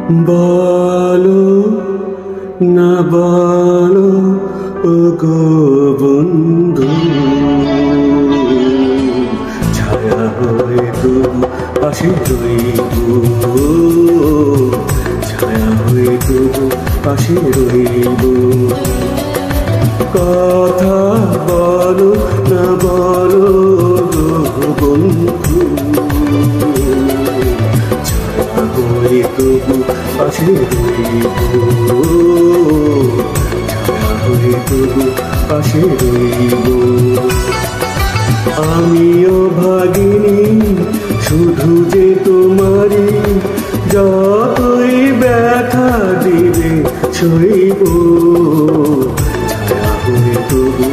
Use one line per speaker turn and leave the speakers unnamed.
বলো না বলো ওগো বন্ধু, ছায়া হয়ে তবু পাশে রইব, ছায়া হয়ে তবু পাশে রইব। কথা বলো না বলো গো বন্ধু, ছায়া হয়ে তবু পাশে রইব, ছায়া হয়ে তবু পাশে রইব। আমিও ভাগিনী শুধু যে তোমারই, যতই ব্যথা দিবে সইব,